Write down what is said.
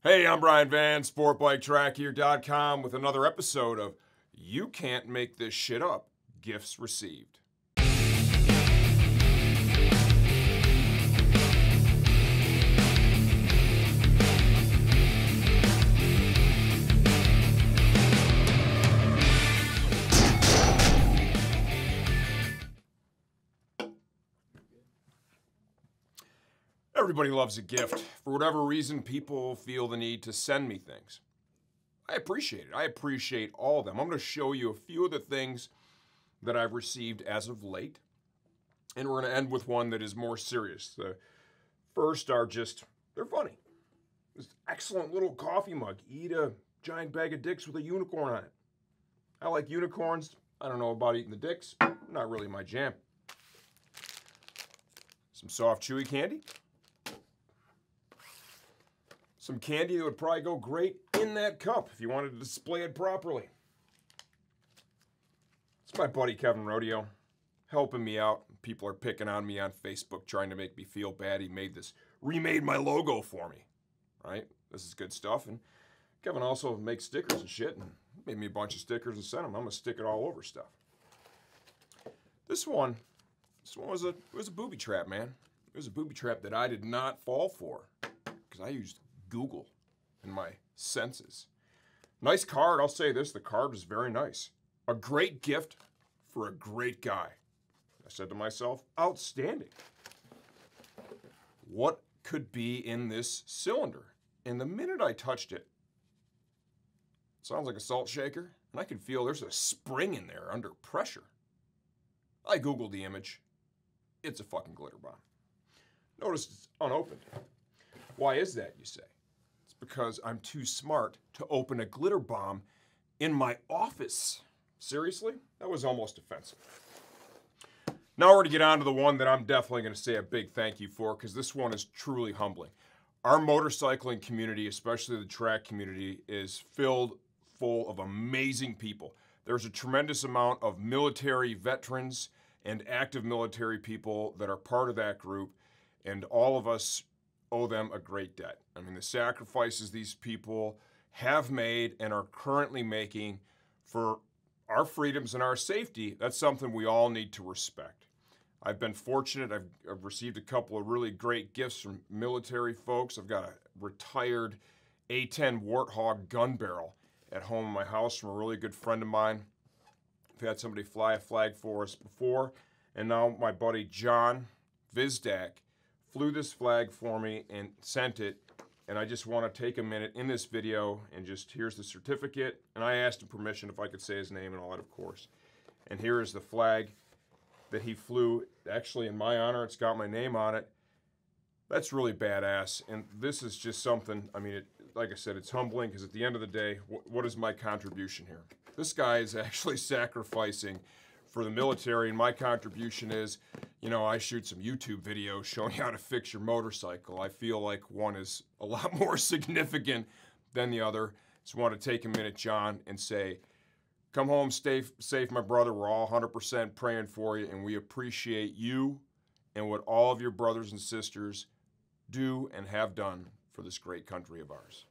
Hey, I'm Brian Van, SportbikeTrackHere.com with another episode of You Can't Make This Shit Up, Gifts Received. Everybody loves a gift. For whatever reason, people feel the need to send me things. I appreciate it. I appreciate all of them. I'm going to show you a few of the things that I've received as of late. And we're going to end with one that is more serious. The first are just, they're funny. This excellent little coffee mug. Eat a giant bag of dicks with a unicorn on it. I like unicorns. I don't know about eating the dicks. Not really my jam. Some soft, chewy candy. Some candy that would probably go great in that cup if you wanted to display it properly. It's my buddy Kevin Rodeo helping me out. People are picking on me on Facebook trying to make me feel bad. He remade my logo for me, right? This is good stuff. And Kevin also makes stickers and shit and made me a bunch of stickers and sent them. I'm going to stick it all over stuff. This one was a booby trap, man. It was a booby trap that I did not fall for because I used Google and my senses. Nice card, I'll say this, the card was very nice. A great gift for a great guy. I said to myself, outstanding. What could be in this cylinder? And the minute I touched it, it sounds like a salt shaker, and I can feel there's a spring in there under pressure. I Googled the image. It's a fucking glitter bomb. Notice it's unopened. Why is that, you say? Because I'm too smart to open a glitter bomb in my office. Seriously? That was almost offensive. Now we're going to get on to the one that I'm definitely going to say a big thank you for, because this one is truly humbling. Our motorcycling community, especially the track community, is filled full of amazing people. There's a tremendous amount of military veterans and active military people that are part of that group, and all of us owe them a great debt. I mean, the sacrifices these people have made and are currently making for our freedoms and our safety, that's something we all need to respect. I've been fortunate. I've received a couple of really great gifts from military folks. I've got a retired A-10 Warthog gun barrel at home in my house from a really good friend of mine. I've had somebody fly a flag for us before, and now my buddy John Vizdak flew this flag for me and sent it, and I just want to take a minute in this video and just, here's the certificate, and I asked him permission if I could say his name and all that, of course. And here is the flag that he flew, actually in my honor. It's got my name on it. That's really badass, and this is just something, I mean, like I said, it's humbling, because at the end of the day, what is my contribution here? This guy is actually sacrificing for the military, and my contribution is, you know, I shoot some YouTube videos showing you how to fix your motorcycle. I feel like one is a lot more significant than the other. Just want to take a minute, John, and say, come home, stay safe, my brother. We're all 100% praying for you, and we appreciate you and what all of your brothers and sisters do and have done for this great country of ours.